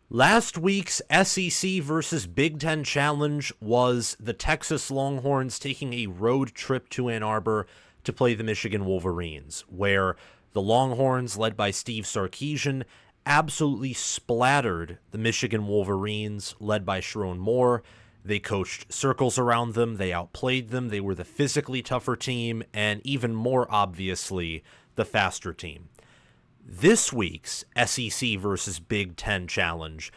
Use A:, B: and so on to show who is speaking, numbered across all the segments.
A: Last week's SEC versus Big Ten Challenge was the Texas Longhorns taking a road trip to Ann Arbor to play the Michigan Wolverines, where the Longhorns, led by Steve Sarkisian, absolutely splattered the Michigan Wolverines, led by Sharon Moore. They coached circles around them, they outplayed them, they were the physically tougher team, and even more obviously, the faster team. This week's SEC versus Big Ten Challenge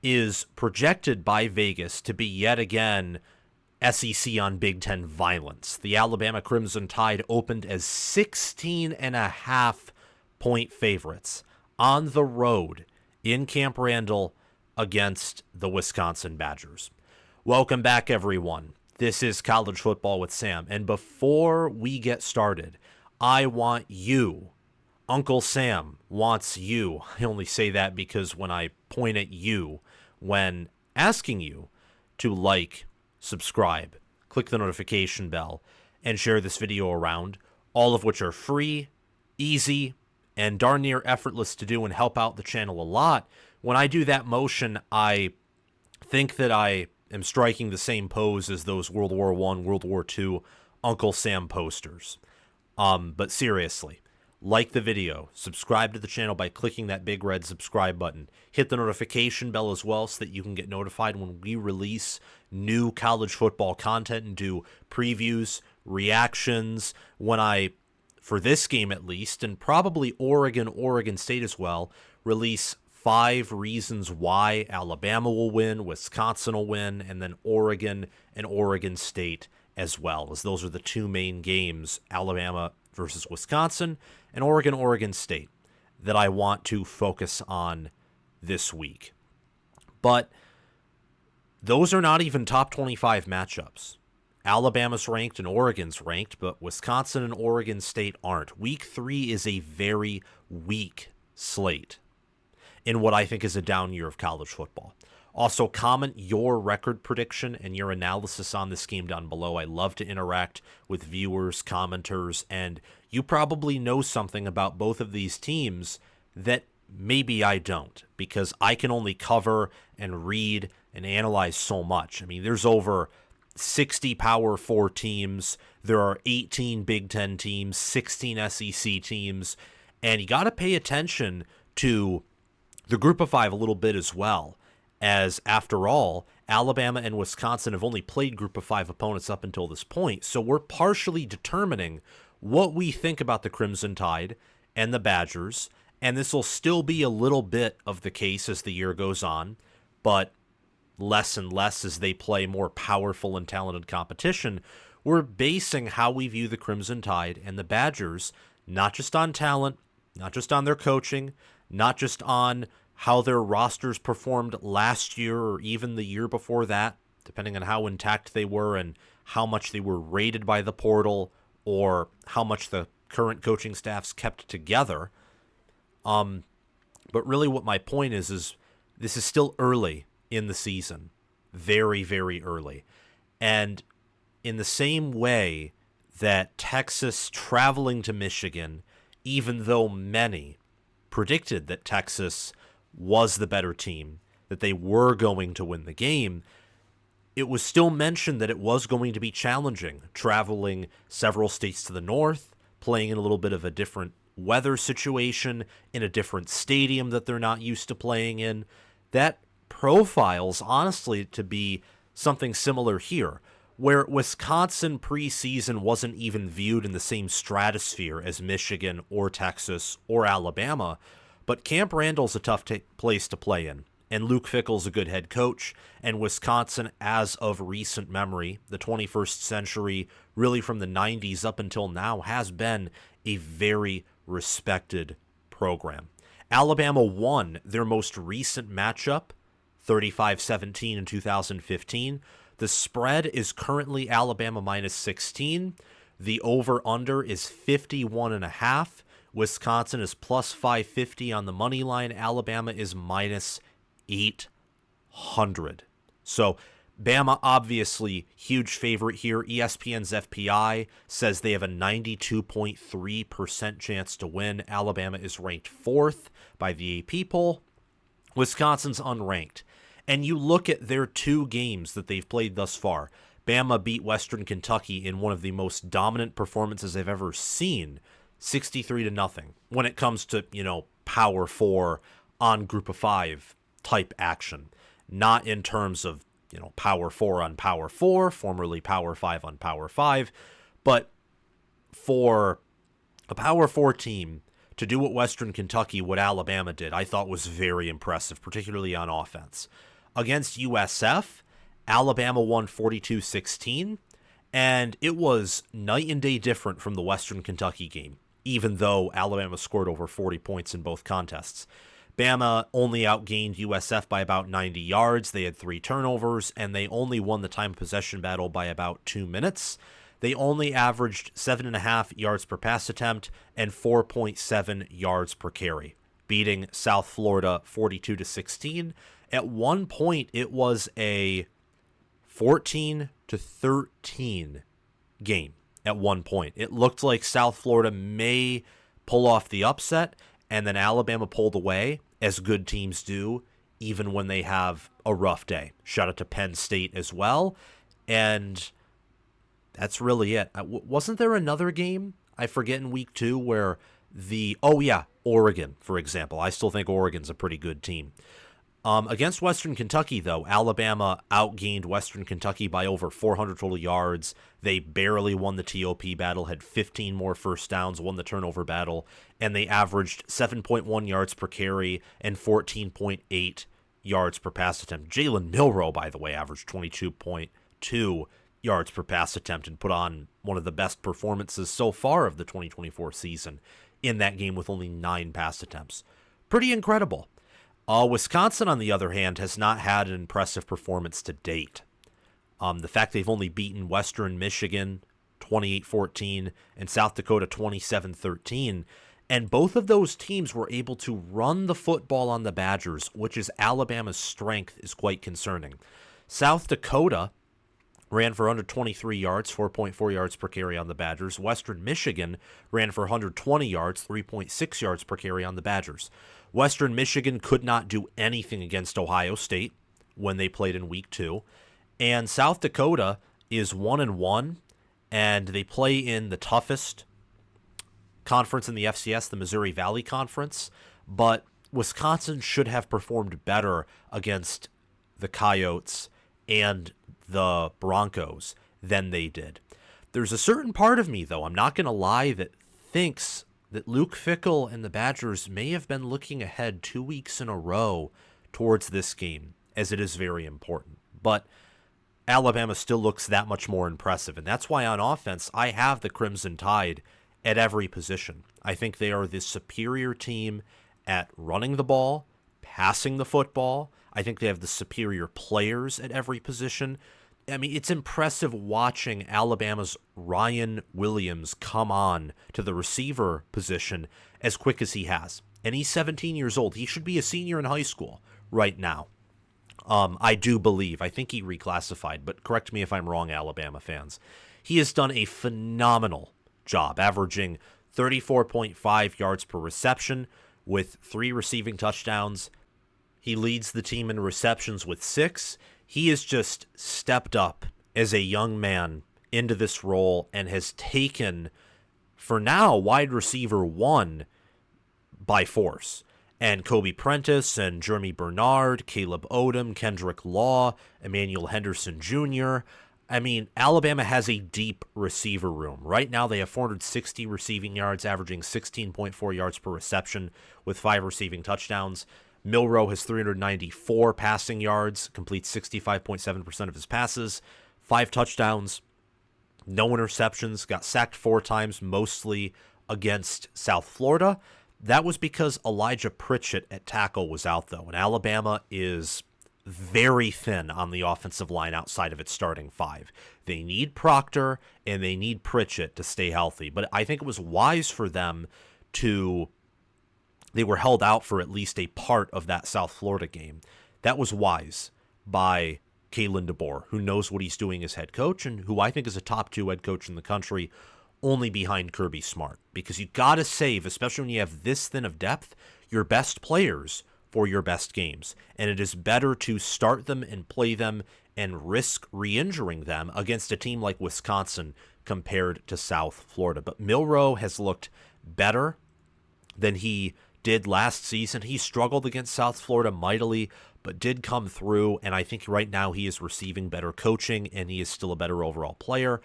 A: is projected by Vegas to be yet again SEC on Big Ten violence. The Alabama Crimson Tide opened as 16.5-point favorites on the road in Camp Randall against the Wisconsin Badgers. Welcome back, everyone. This is College Football with Sam. And before we get started, I want you, Uncle Sam wants you. I only say that because when I point at you, when asking you to like, subscribe, click the notification bell, and share this video around, all of which are free, easy, and darn near effortless to do and help out the channel a lot. When I do that motion, I think that I am striking the same pose as those World War I, World War II Uncle Sam posters. But seriously, like the video, subscribe to the channel by clicking that big red subscribe button. Hit the notification bell as well so that you can get notified when we release new college football content and do previews, reactions. When I, for this game at least, and probably Oregon State as well, release 5 reasons why Alabama will win, Wisconsin will win, and then Oregon and Oregon State as well, as those are the two main games, Alabama versus Wisconsin and Oregon State, that I want to focus on this week. But those are not even top 25 matchups. Alabama's ranked and Oregon's ranked, but Wisconsin and Oregon State aren't. Week 3 is a very weak slate in what I think is a down year of college football. Also, comment your record prediction and your analysis on this game down below. I love to interact with viewers, commenters, and you probably know something about both of these teams that maybe I don't, because I can only cover and read and analyze so much. I mean, there's over 60 Power 4 teams. There are 18 Big Ten teams, 16 SEC teams, and you got to pay attention to the Group of 5 a little bit as well, as after all, Alabama and Wisconsin have only played Group of 5 opponents up until this point, so we're partially determining what we think about the Crimson Tide and the Badgers, and this will still be a little bit of the case as the year goes on, but less and less as they play more powerful and talented competition. We're basing how we view the Crimson Tide and the Badgers not just on talent, not just on their coaching, not just on how their rosters performed last year or even the year before that, depending on how intact they were and how much they were rated by the portal or how much the current coaching staffs kept together. But really what my point is this is still early in the season. Very, very early. And in the same way that Texas traveling to Michigan, even though many predicted that Texas was the better team, that they were going to win the game, it was still mentioned that it was going to be challenging, traveling several states to the north, playing in a little bit of a different weather situation, in a different stadium that they're not used to playing in. That profiles, honestly, to be something similar here, where Wisconsin preseason wasn't even viewed in the same stratosphere as Michigan or Texas or Alabama, but Camp Randall's a tough place to play in, and Luke Fickell's a good head coach, and Wisconsin, as of recent memory, the 21st century, really from the 90s up until now, has been a very respected program. Alabama won their most recent matchup, 35-17 in 2015. The spread is currently Alabama minus 16. The over-under is 51.5. Wisconsin is plus 550 on the money line. Alabama is minus 800. So Bama, obviously, huge favorite here. ESPN's FPI says they have a 92.3% chance to win. Alabama is ranked 4th by the AP poll. Wisconsin's unranked. And you look at their 2 games that they've played thus far. Bama beat Western Kentucky in one of the most dominant performances I've ever seen, 63-0, when it comes to, Power 4 on Group of 5 type action. Not in terms of, Power 4 on Power 4, formerly Power 5 on Power 5, but for a Power 4 team to do what Western Kentucky, what Alabama did, I thought was very impressive, particularly on offense. Against USF, Alabama won 42-16, and it was night and day different from the Western Kentucky game, even though Alabama scored over 40 points in both contests. Bama only outgained USF by about 90 yards. They had 3 turnovers, and they only won the time of possession battle by about 2 minutes. They only averaged 7.5 yards per pass attempt and 4.7 yards per carry, beating South Florida 42-16. At one point, it was a 14-13 game. At one point, it looked like South Florida may pull off the upset, and then Alabama pulled away, as good teams do, even when they have a rough day. Shout out to Penn State as well. And that's really it. Wasn't there another game, I forget, in week 2 where Oregon, for example. I still think Oregon's a pretty good team. Against Western Kentucky, though, Alabama outgained Western Kentucky by over 400 total yards. They barely won the TOP battle, had 15 more first downs, won the turnover battle, and they averaged 7.1 yards per carry and 14.8 yards per pass attempt. Jalen Milroe, by the way, averaged 22.2 yards per pass attempt and put on one of the best performances so far of the 2024 season in that game with only 9 pass attempts. Pretty incredible. Wisconsin, on the other hand, has not had an impressive performance to date. The fact they've only beaten Western Michigan 28-14 and South Dakota 27-13, and both of those teams were able to run the football on the Badgers, which is Alabama's strength, is quite concerning. South Dakota ran for 123 yards, 4.4 yards per carry on the Badgers. Western Michigan ran for 120 yards, 3.6 yards per carry on the Badgers. Western Michigan could not do anything against Ohio State when they played in week 2. And South Dakota is 1-1, and they play in the toughest conference in the FCS, the Missouri Valley Conference. But Wisconsin should have performed better against the Coyotes and the Broncos than they did. There's a certain part of me, though, I'm not going to lie, that thinks that Luke Fickell and the Badgers may have been looking ahead 2 weeks in a row towards this game, as it is very important. But Alabama still looks that much more impressive, and that's why on offense, I have the Crimson Tide at every position. I think they are the superior team at running the ball, passing the football. I think they have the superior players at every position. I mean, it's impressive watching Alabama's Ryan Williams come on to the receiver position as quick as he has. And he's 17 years old. He should be a senior in high school right now. I do believe. I think he reclassified, but correct me if I'm wrong, Alabama fans. He has done a phenomenal job, averaging 34.5 yards per reception with 3 receiving touchdowns. He leads the team in receptions with 6. He has just stepped up as a young man into this role and has taken, for now, wide receiver 1 by force. And Kobe Prentice and Jeremy Bernard, Caleb Odom, Kendrick Law, Emmanuel Henderson Jr. I mean, Alabama has a deep receiver room. Right now they have 460 receiving yards, averaging 16.4 yards per reception with 5 receiving touchdowns. Milroe has 394 passing yards, completes 65.7% of his passes, 5 touchdowns, no interceptions, got sacked 4 times, mostly against South Florida. That was because Elijah Pritchett at tackle was out, though, and Alabama is very thin on the offensive line outside of its starting 5. They need Proctor, and they need Pritchett to stay healthy, but I think it was wise for them to... They were held out for at least a part of that South Florida game. That was wise by Kalen DeBoer, who knows what he's doing as head coach and who I think is a top 2 head coach in the country, only behind Kirby Smart. Because you got to save, especially when you have this thin of depth, your best players for your best games. And it is better to start them and play them and risk re-injuring them against a team like Wisconsin compared to South Florida. But Milroe has looked better than he did last season. He struggled against South Florida mightily, but did come through, and I think right now he is receiving better coaching, and he is still a better overall player.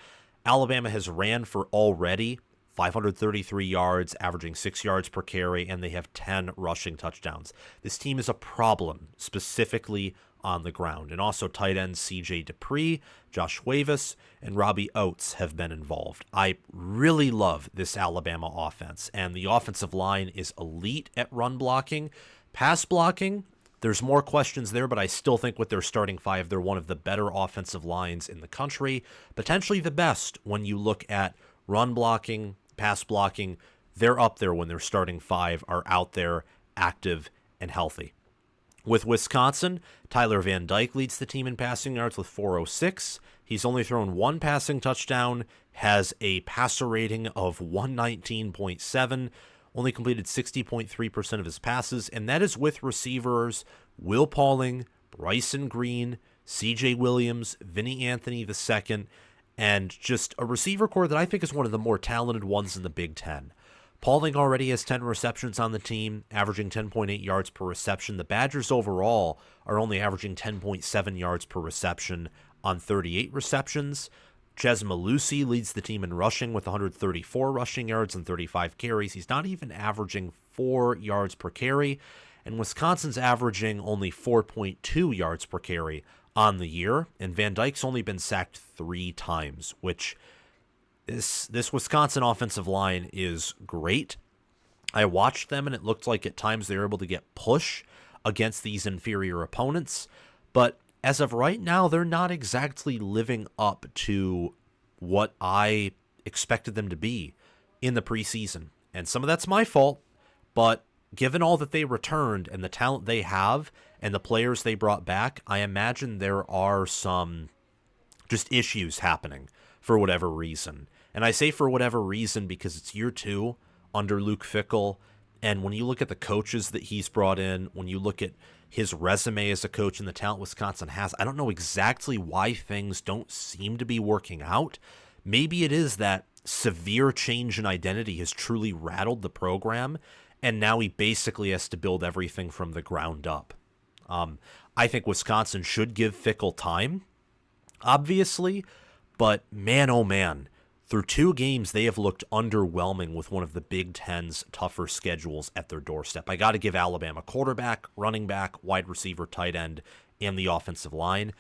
A: Alabama has ran for already 533 yards, averaging 6 yards per carry, and they have 10 rushing touchdowns. This team is a problem, specifically on the ground. And also tight ends C.J. Dupree, Josh Wavis, and Robbie Oates have been involved. I really love this Alabama offense, and the offensive line is elite at run blocking. Pass blocking, there's more questions there, but I still think with their starting five, they're one of the better offensive lines in the country, potentially the best when you look at run blocking, pass blocking. They're up there when their starting five are out there, active, and healthy. With Wisconsin, Tyler Van Dyke leads the team in passing yards with 406. He's only thrown one passing touchdown, has a passer rating of 119.7, only completed 60.3% of his passes, and that is with receivers Will Pauling, Bryson Green, C.J. Williams, Vinny Anthony II, and just a receiver core that I think is one of the more talented ones in the Big Ten. Pauling already has 10 receptions on the team, averaging 10.8 yards per reception. The Badgers overall are only averaging 10.7 yards per reception on 38 receptions. Chez Mellusi leads the team in rushing with 134 rushing yards and 35 carries. He's not even averaging 4 yards per carry, and Wisconsin's averaging only 4.2 yards per carry on the year, and Van Dyke's only been sacked 3 times, which this Wisconsin offensive line is great. I watched them, and it looked like at times they were able to get push against these inferior opponents, but as of right now, they're not exactly living up to what I expected them to be in the preseason. And some of that's my fault, but given all that they returned and the talent they have and the players they brought back, I imagine there are some just issues happening for whatever reason. And I say for whatever reason because it's year 2 under Luke Fickell, and when you look at the coaches that he's brought in, when you look at his resume as a coach and the talent Wisconsin has, I don't know exactly why things don't seem to be working out. Maybe it is that severe change in identity has truly rattled the program, and now he basically has to build everything from the ground up. I think Wisconsin should give Fickell time, obviously, but man, oh man, through 2 games, they have looked underwhelming with one of the Big Ten's tougher schedules at their doorstep. I got to give Alabama quarterback, running back, wide receiver, tight end, and the offensive line.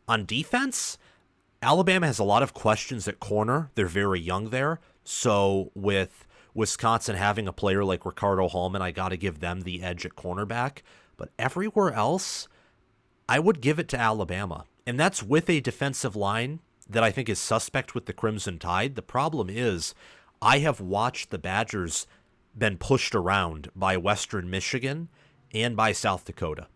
A: On defense, Alabama has a lot of questions at corner. They're very young there. So with Wisconsin having a player like Ricardo Hallman, I got to give them the edge at cornerback. But everywhere else, I would give it to Alabama. And that's with a defensive line that I think is suspect with the Crimson Tide. The problem is I have watched the Badgers been pushed around by Western Michigan and by South Dakota.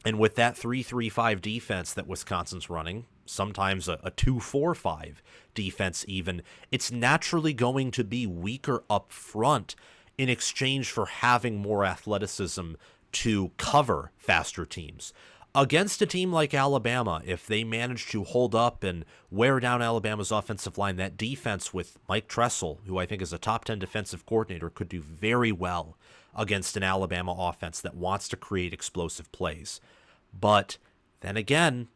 A: And with that 3-3-5 defense that Wisconsin's running, sometimes a 2-4-5 defense even, it's naturally going to be weaker up front in exchange for having more athleticism to cover faster teams. Against a team like Alabama, if they manage to hold up and wear down Alabama's offensive line, that defense with Mike Tressel, who I think is a top 10 defensive coordinator, could do very well against an Alabama offense that wants to create explosive plays. But then again,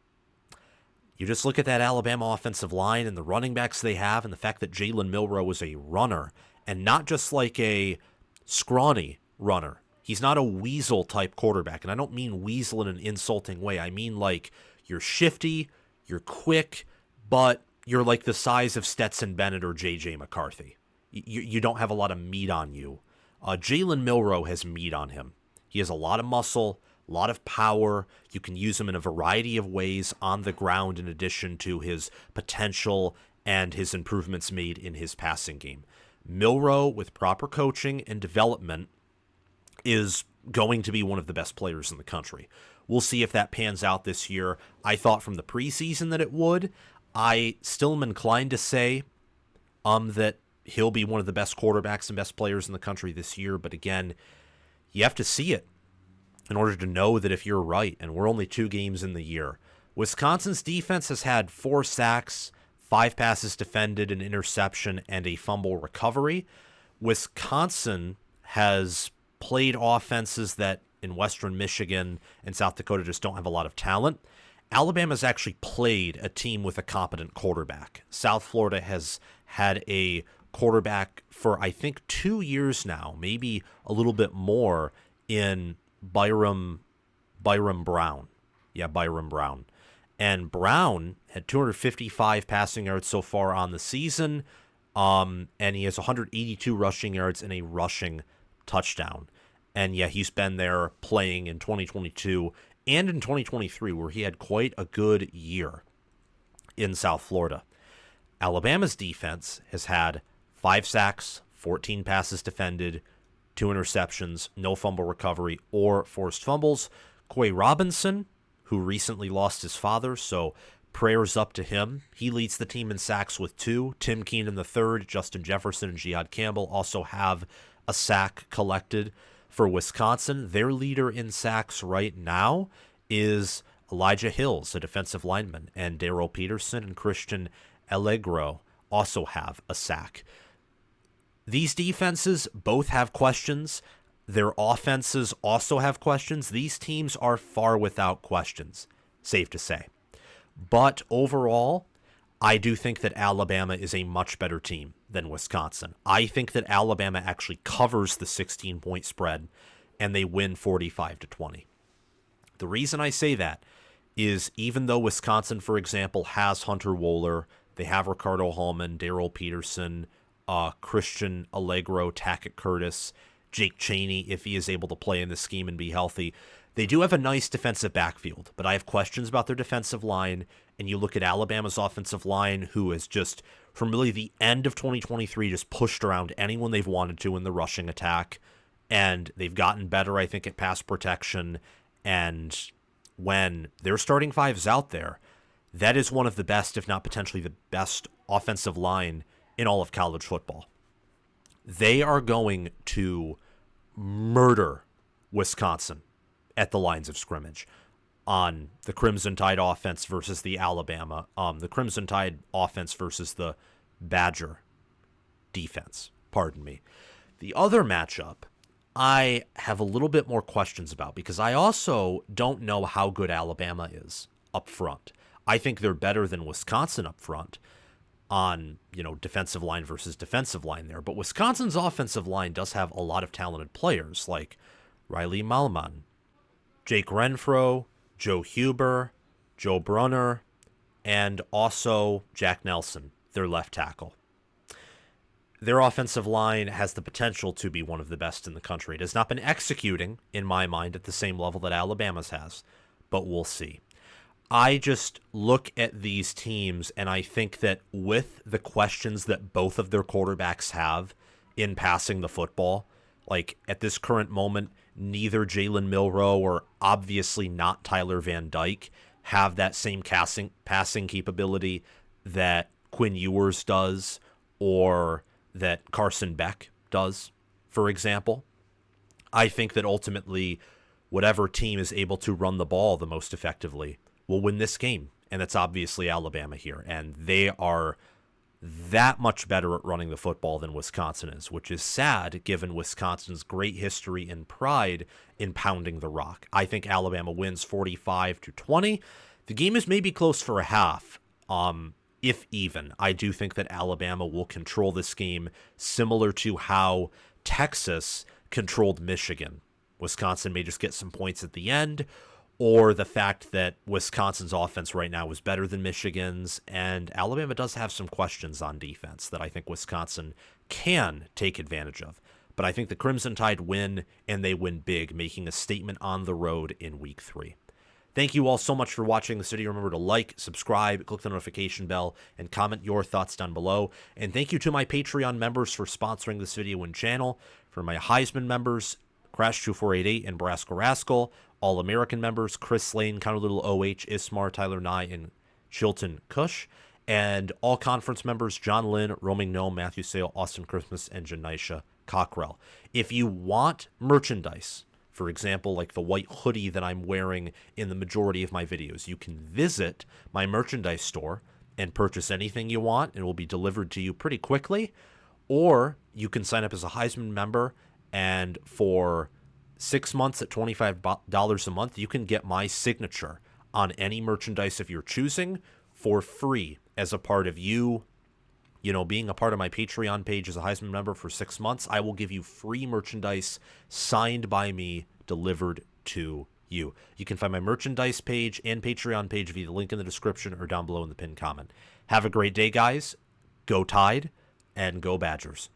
A: you just look at that Alabama offensive line and the running backs they have and the fact that Jalen Milroe is a runner and not just like a scrawny runner. He's not a weasel type quarterback, and I don't mean weasel in an insulting way. I mean like you're shifty, you're quick, but you're like the size of Stetson Bennett or J.J. McCarthy. You don't have a lot of meat on you. Jalen Milroe has meat on him. He has a lot of muscle, a lot of power. You can use him in a variety of ways on the ground in addition to his potential and his improvements made in his passing game. Milroe, with proper coaching and development, is going to be one of the best players in the country. We'll see if that pans out this year. I thought from the preseason that it would. I still am inclined to say that he'll be one of the best quarterbacks and best players in the country this year. But again, you have to see it. in order to know that if you're right, and we're only 2 games in the year. Wisconsin's defense has had 4 sacks, 5 passes defended, an interception, and a fumble recovery. Wisconsin has played offenses that in Western Michigan and South Dakota just don't have a lot of talent. Alabama's actually played a team with a competent quarterback. South Florida has had a quarterback for, I think, 2 years now, maybe a little bit more, in Byrum Brown. Yeah, Byrum Brown. And Brown had 255 passing yards so far on the season, and he has 182 rushing yards and a rushing touchdown. And yeah, he's been there playing in 2022 and in 2023, where he had quite a good year in South Florida. Alabama's defense has had 5 sacks, 14 passes defended, 2 interceptions, no fumble recovery or forced fumbles. Quay Robinson, who recently lost his father, so prayers up to him. He leads the team in sacks with 2. Tim Keenan III, Justin Jefferson, and Jihad Campbell also have a sack collected for Wisconsin. Their leader in sacks right now is Elijah Hills, a defensive lineman, and Darrell Peterson and Christian Allegro also have a sack. These defenses both have questions. Their offenses also have questions. These teams are far without questions, safe to say. But overall, I do think that Alabama is a much better team than Wisconsin. I think that Alabama actually covers the 16-point spread, and they win 45-20. The reason I say that is even though Wisconsin, for example, has Hunter Wohler, they have Ricardo Hallman, Darrell Peterson, Christian Allegro, Tackett Curtis, Jake Chaney, if he is able to play in the scheme and be healthy. They do have a nice defensive backfield, but I have questions about their defensive line. And you look at Alabama's offensive line, who has just, from really the end of 2023, just pushed around anyone they've wanted to in the rushing attack. And they've gotten better, I think, at pass protection. And when their starting 5's out there, that is one of the best, if not potentially the best, offensive line in all of college football. They are going to murder Wisconsin at the lines of scrimmage on the Crimson Tide offense versus the the Crimson Tide offense versus the Badger defense. Pardon me. The other matchup I have a little bit more questions about because I also don't know how good Alabama is up front. I think they're better than Wisconsin up front on, defensive line versus defensive line there. But Wisconsin's offensive line does have a lot of talented players like Riley Malman, Jake Renfro, Joe Huber, Joe Brunner, and also Jack Nelson, their left tackle. Their offensive line has the potential to be one of the best in the country. It has not been executing, in my mind, at the same level that Alabama's has, but we'll see. I just look at these teams and I think that with the questions that both of their quarterbacks have in passing the football, like at this current moment, neither Jalen Milroe or obviously not Tyler Van Dyke have that same passing capability that Quinn Ewers does or that Carson Beck does, for example. I think that ultimately whatever team is able to run the ball the most effectively will win this game, and that's obviously Alabama here, and they are that much better at running the football than Wisconsin is, which is sad given Wisconsin's great history and pride in pounding the rock. I think Alabama wins 45-20. The game is maybe close for a half, if even. I do think that Alabama will control this game similar to how Texas controlled Michigan. Wisconsin may just get some points at the end, or the fact that Wisconsin's offense right now is better than Michigan's, and Alabama does have some questions on defense that I think Wisconsin can take advantage of. But I think the Crimson Tide win, and they win big, making a statement on the road in Week 3. Thank you all so much for watching this video. Remember to like, subscribe, click the notification bell, and comment your thoughts down below. And thank you to my Patreon members for sponsoring this video and channel. For my Heisman members, Crash2488 and Brasco Rascal. All-American members, Chris Lane, Counter Little OH, Ismar, Tyler Nye, and Chilton Cush. And all conference members, John Lynn, Roaming Gnome, Matthew Sale, Austin Christmas, and Janisha Cockrell. If you want merchandise For example, like the white hoodie that I'm wearing in the majority of my videos. You can visit my merchandise store and purchase anything you want, and it will be delivered to you pretty quickly. Or you can sign up as a Heisman member, and for 6 months at $25 a month, you can get my signature on any merchandise if you're choosing for free as a part of being a part of my Patreon page as a Heisman member for 6 months. I will give you free merchandise signed by me delivered to you. You can find my merchandise page and Patreon page via the link in the description or down below in the pinned comment. Have a great day, guys. Go Tide and go Badgers.